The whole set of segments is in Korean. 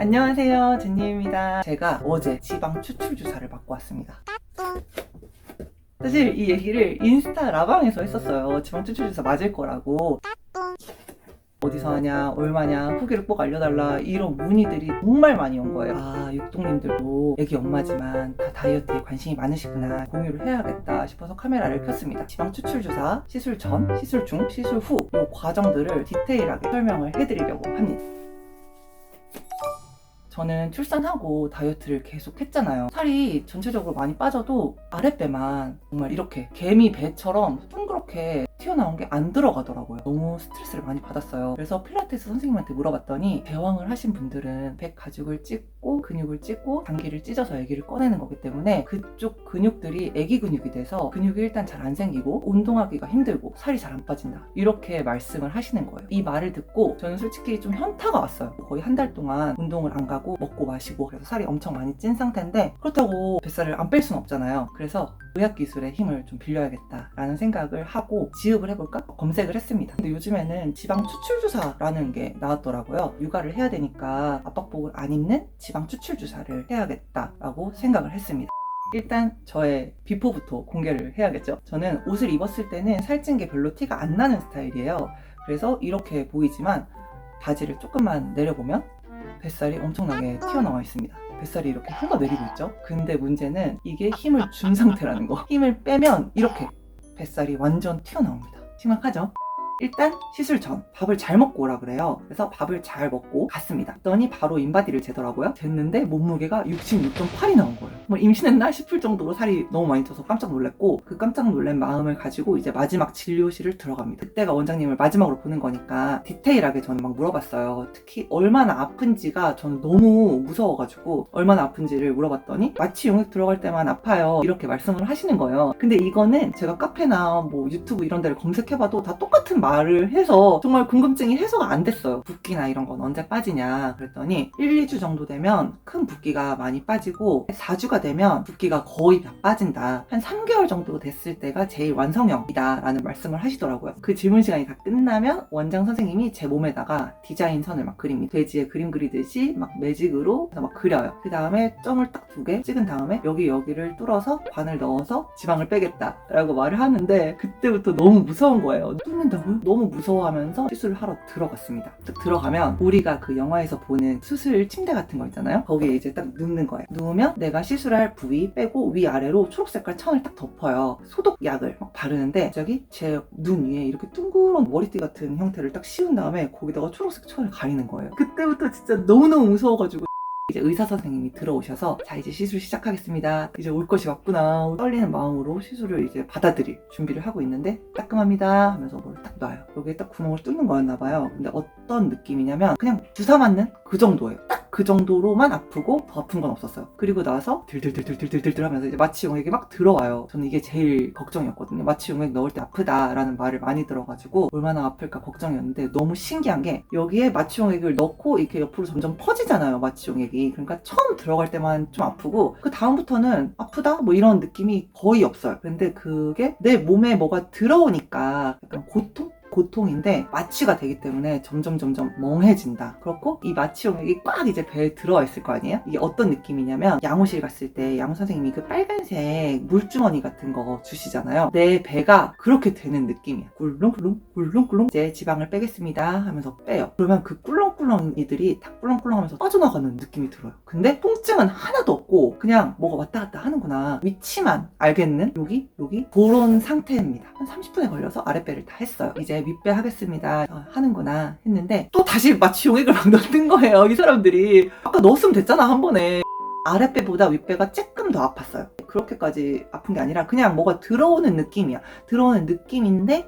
안녕하세요, 제니입니다. 제가 어제 지방 추출 주사를 맞고 왔습니다. 사실 이 얘기를 인스타 라방에서 했었어요. 지방 추출 주사 맞을 거라고. 어디서 하냐, 얼마냐, 후기를 꼭 알려달라 이런 문의들이 정말 많이 온 거예요. 아, 육동님들도 애기 엄마지만 다 다이어트에 관심이 많으시구나, 공유를 해야겠다 싶어서 카메라를 켰습니다. 지방 추출 주사, 시술 전, 시술 중, 시술 후 이 과정들을 디테일하게 설명을 해드리려고 합니다. 저는 출산하고 다이어트를 계속 했잖아요. 살이 전체적으로 많이 빠져도 아랫배만 정말 이렇게 개미 배처럼 둥그렇게 튀어나온 게 안 들어가더라고요. 너무 스트레스를 많이 받았어요. 그래서 필라테스 선생님한테 물어봤더니 대왕을 하신 분들은 배 가죽을 찢고 근육을 찢고 장기를 찢어서 아기를 꺼내는 거기 때문에 그쪽 근육들이 아기 근육이 돼서 근육이 일단 잘 안 생기고 운동하기가 힘들고 살이 잘 안 빠진다, 이렇게 말씀을 하시는 거예요. 이 말을 듣고 저는 솔직히 좀 현타가 왔어요. 거의 한 달 동안 운동을 안 가고 먹고 마시고 그래서 살이 엄청 많이 찐 상태인데 그렇다고 뱃살을 안 뺄 수는 없잖아요. 그래서 의학기술의 힘을 좀 빌려야겠다라는 생각을 하고 지읍을 해볼까? 검색을 했습니다. 근데 요즘에는 지방 추출 주사라는 게 나왔더라고요. 육아를 해야 되니까 압박복을 안 입는 지방 추출 주사를 해야겠다라고 생각을 했습니다. 일단 저의 비포부터 공개를 해야겠죠. 저는 옷을 입었을 때는 살찐 게 별로 티가 안 나는 스타일이에요. 그래서 이렇게 보이지만 바지를 조금만 내려보면 뱃살이 엄청나게 튀어나와 있습니다. 뱃살이 이렇게 흘러내리고 있죠. 근데 문제는 이게 힘을 준 상태라는 거. 힘을 빼면 이렇게 뱃살이 완전 튀어나옵니다. 심각하죠? 일단 시술 전 밥을 잘 먹고 오라 그래요. 그래서 밥을 잘 먹고 갔습니다. 그랬더니 바로 인바디를 재더라고요. 쟀는데 몸무게가 66.8이 나온 거예요. 뭐 임신했나 싶을 정도로 살이 너무 많이 쪄서 깜짝 놀랐고, 그 깜짝 놀란 마음을 가지고 이제 마지막 진료실을 들어갑니다. 그때가 원장님을 마지막으로 보는 거니까 디테일하게 저는 막 물어봤어요. 특히 얼마나 아픈지가 저는 너무 무서워가지고 얼마나 아픈지를 물어봤더니 마취 용액 들어갈 때만 아파요, 이렇게 말씀을 하시는 거예요. 근데 이거는 제가 카페나 뭐 유튜브 이런 데를 검색해봐도 다 똑같은 말을 해서 정말 궁금증이 해소가 안 됐어요. 붓기나 이런 건 언제 빠지냐 그랬더니 1, 2주 정도 되면 큰 붓기가 많이 빠지고 4주가 되면 붓기가 거의 다 빠진다. 한 3개월 정도 됐을 때가 제일 완성형이다 라는 말씀을 하시더라고요. 그 질문 시간이 다 끝나면 원장 선생님이 제 몸에다가 디자인 선을 막 그립니다. 돼지에 그림 그리듯이 막 매직으로 막 그려요. 그 다음에 점을 딱 2개 찍은 다음에 여기를 뚫어서 관을 넣어서 지방을 빼겠다 라고 말을 하는데 그때부터 너무 무서운 거예요. 뚫는다고요? 너무 무서워하면서 시술을 하러 들어갔습니다. 딱 들어가면 우리가 그 영화에서 보는 수술 침대 같은 거 있잖아요. 거기에 이제 딱 눕는 거예요. 누우면 내가 시술할 부위 빼고 위아래로 초록색깔 천을 딱 덮어요. 소독약을 막 바르는데 갑자기 제 눈 위에 이렇게 둥그런 머리띠 같은 형태를 딱 씌운 다음에 거기다가 초록색 천을 가리는 거예요. 그때부터 진짜 너무너무 무서워가지고 이제 의사 선생님이 들어오셔서 자, 이제 시술 시작하겠습니다. 이제 올 것이 왔구나. 떨리는 마음으로 시술을 이제 받아들일 준비를 하고 있는데 따끔합니다 하면서 뭘 딱 놔요. 여기에 딱 구멍을 뚫는 거였나 봐요. 근데 어떤 느낌이냐면 그냥 주사 맞는 그 정도예요. 딱 그 정도로만 아프고 더 아픈 건 없었어요. 그리고 나서 들들들들들들 하면서 이제 마취 용액이 막 들어와요. 저는 이게 제일 걱정이었거든요. 마취 용액 넣을 때 아프다라는 말을 많이 들어가지고 얼마나 아플까 걱정이었는데 너무 신기한 게 여기에 마취 용액을 넣고 이렇게 옆으로 점점 퍼지잖아요. 마취 용액이. 그러니까 처음 들어갈 때만 좀 아프고 그 다음부터는 아프다? 뭐 이런 느낌이 거의 없어요. 근데 그게 내 몸에 뭐가 들어오니까 약간 고통인데 마취가 되기 때문에 점점 멍해진다. 그렇고 이 마취 용액이 꽉 이제 배에 들어와 있을 거 아니에요? 이게 어떤 느낌이냐면 양호실 갔을 때 양호 선생님이 그 빨간색 물주머니 같은 거 주시잖아요. 내 배가 그렇게 되는 느낌이야. 꿀렁꿀렁 이제 지방을 빼겠습니다 하면서 빼요. 그러면 그 꿀렁꿀렁이들이 다 꿀렁꿀렁하면서 빠져나가는 느낌이 들어요. 근데 통증은 하나도 없고 그냥 뭐가 왔다 갔다 하는구나, 위치만 알겠는 여기 그런 상태입니다. 한 30분에 걸려서 아랫배를 다 했어요. 이제 윗배 하겠습니다 하는구나 했는데 또 다시 마취 용액을 막 넣는 거예요. 이 사람들이 아까 넣었으면 됐잖아 한 번에. 아랫배보다 윗배가 조금 더 아팠어요. 그렇게까지 아픈 게 아니라 그냥 뭐가 들어오는 느낌이야. 들어오는 느낌인데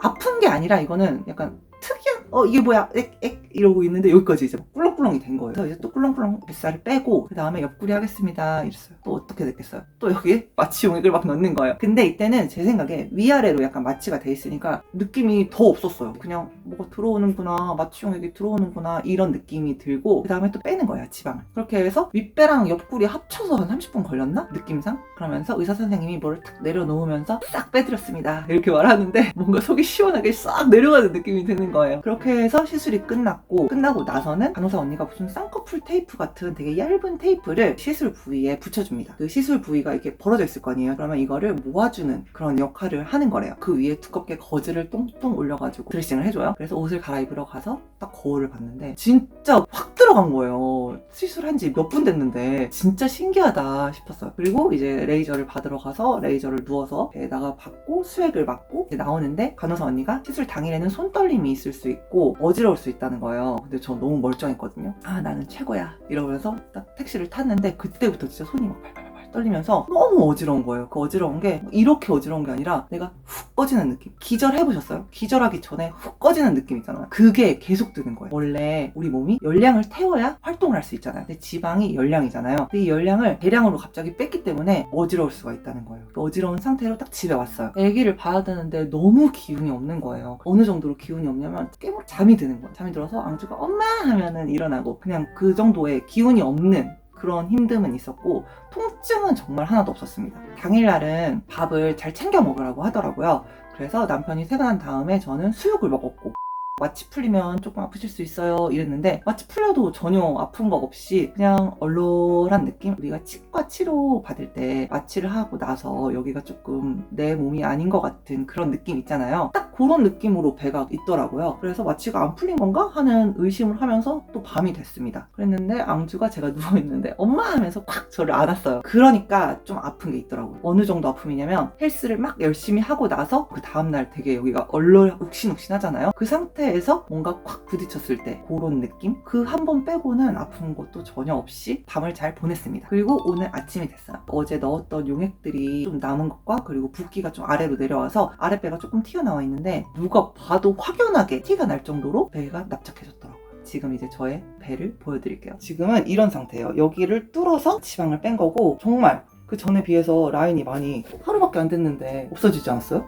아픈 게 아니라 이거는 약간 특이한 이게 뭐야 액 이러고 있는데 여기까지 이제 꿀렁꿀렁이 된 거예요. 그래서 이제 또 꿀렁꿀렁 뱃살을 빼고 그 다음에 옆구리 하겠습니다 이랬어요. 또 어떻게 됐겠어요? 또 여기에 마취 용액을 막 넣는 거예요. 근데 이때는 제 생각에 위아래로 약간 마취가 돼 있으니까 느낌이 더 없었어요. 그냥 뭐가 들어오는구나, 마취 용액이 들어오는구나 이런 느낌이 들고 그 다음에 또 빼는 거야, 지방을. 그렇게 해서 윗배랑 옆구리 합쳐서 한 30분 걸렸나? 느낌상? 그러면서 의사 선생님이 뭐를 탁 내려놓으면서 싹 빼드렸습니다 이렇게 말하는데 뭔가 속이 시원하게 싹 내려가는 느낌이 드는 거예요. 그렇게 이렇게 해서 시술이 끝나고 나서는 간호사 언니가 무슨 쌍꺼풀 테이프 같은 되게 얇은 테이프를 시술 부위에 붙여줍니다. 그 시술 부위가 이렇게 벌어져 있을 거 아니에요. 그러면 이거를 모아주는 그런 역할을 하는 거래요. 그 위에 두껍게 거즈를 똥똥 올려가지고 드레싱을 해줘요. 그래서 옷을 갈아입으러 가서 딱 거울을 봤는데 진짜 확 들어간 거예요. 시술한 지 몇 분 됐는데 진짜 신기하다 싶었어요. 그리고 이제 레이저를 받으러 가서 레이저를 누워서 배에다가 받고 수액을 맞고 이제 나오는데 간호사 언니가 시술 당일에는 손떨림이 있을 수 있고 어지러울 수 있다는 거예요. 근데 저 너무 멀쩡했거든요. 아, 나는 최고야 이러면서 딱 택시를 탔는데 그때부터 진짜 손이 막 팔팔팔 떨리면서 너무 어지러운 거예요. 그 어지러운 게 이렇게 어지러운 게 아니라 내가 훅 꺼지는 느낌. 기절해보셨어요? 기절하기 전에 훅 꺼지는 느낌 있잖아요. 그게 계속 드는 거예요. 원래 우리 몸이 열량을 태워야 활동을 할 수 있잖아요. 근데 지방이 열량이잖아요. 근데 이 열량을 대량으로 갑자기 뺐기 때문에 어지러울 수가 있다는 거예요. 그 어지러운 상태로 딱 집에 왔어요. 아기를 봐야 되는데 너무 기운이 없는 거예요. 어느 정도로 기운이 없냐면 깨물 잠이 드는 거예요. 잠이 들어서 앙주가 엄마 하면은 일어나고 그냥 그 정도의 기운이 없는 그런 힘듦은 있었고 통증은 정말 하나도 없었습니다. 당일날은 밥을 잘 챙겨 먹으라고 하더라고요. 그래서 남편이 퇴근한 다음에 저는 수육을 먹었고 마취 풀리면 조금 아프실 수 있어요 이랬는데 마취 풀려도 전혀 아픈 거 없이 그냥 얼얼한 느낌? 우리가 치과 치료 받을 때 마취를 하고 나서 여기가 조금 내 몸이 아닌 것 같은 그런 느낌 있잖아요. 딱 그런 느낌으로 배가 있더라고요. 그래서 마취가 안 풀린 건가 하는 의심을 하면서 또 밤이 됐습니다. 그랬는데 앙주가 제가 누워있는데 엄마 하면서 콱 저를 안았어요. 그러니까 좀 아픈 게 있더라고요. 어느 정도 아픔이냐면 헬스를 막 열심히 하고 나서 그 다음날 되게 여기가 얼얼 욱신욱신하잖아요. 그 상태에서 뭔가 콱 부딪혔을 때 그런 느낌? 그 한 번 빼고는 아픈 것도 전혀 없이 밤을 잘 보냈습니다. 그리고 오늘 아침이 됐어요. 어제 넣었던 용액들이 좀 남은 것과 그리고 붓기가 좀 아래로 내려와서 아랫배가 조금 튀어나와 있는데 누가 봐도 확연하게 티가 날 정도로 배가 납작해졌더라고요. 지금 이제 저의 배를 보여드릴게요. 지금은 이런 상태예요. 여기를 뚫어서 지방을 뺀 거고 정말 그 전에 비해서 라인이 많이 하루밖에 안 됐는데 없어지지 않았어요?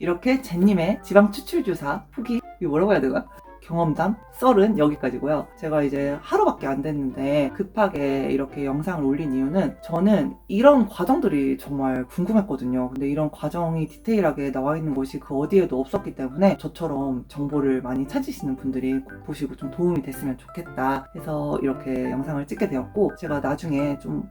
이렇게 젠님의 지방 추출 주사 후기, 이거 뭐라고 해야 되나? 경험담 썰은 여기까지고요. 제가 이제 하루밖에 안 됐는데 급하게 이렇게 영상을 올린 이유는 저는 이런 과정들이 정말 궁금했거든요. 근데 이런 과정이 디테일하게 나와 있는 곳이 그 어디에도 없었기 때문에 저처럼 정보를 많이 찾으시는 분들이 보시고 좀 도움이 됐으면 좋겠다 해서 이렇게 영상을 찍게 되었고, 제가 나중에 좀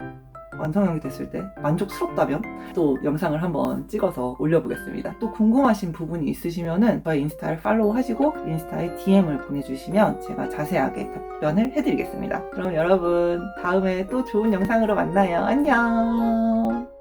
완성형이 됐을 때 만족스럽다면 또 영상을 한번 찍어서 올려보겠습니다. 또 궁금하신 부분이 있으시면은 저의 인스타를 팔로우 하시고 인스타에 DM을 보내주시면 제가 자세하게 답변을 해드리겠습니다. 그럼 여러분 다음에 또 좋은 영상으로 만나요. 안녕.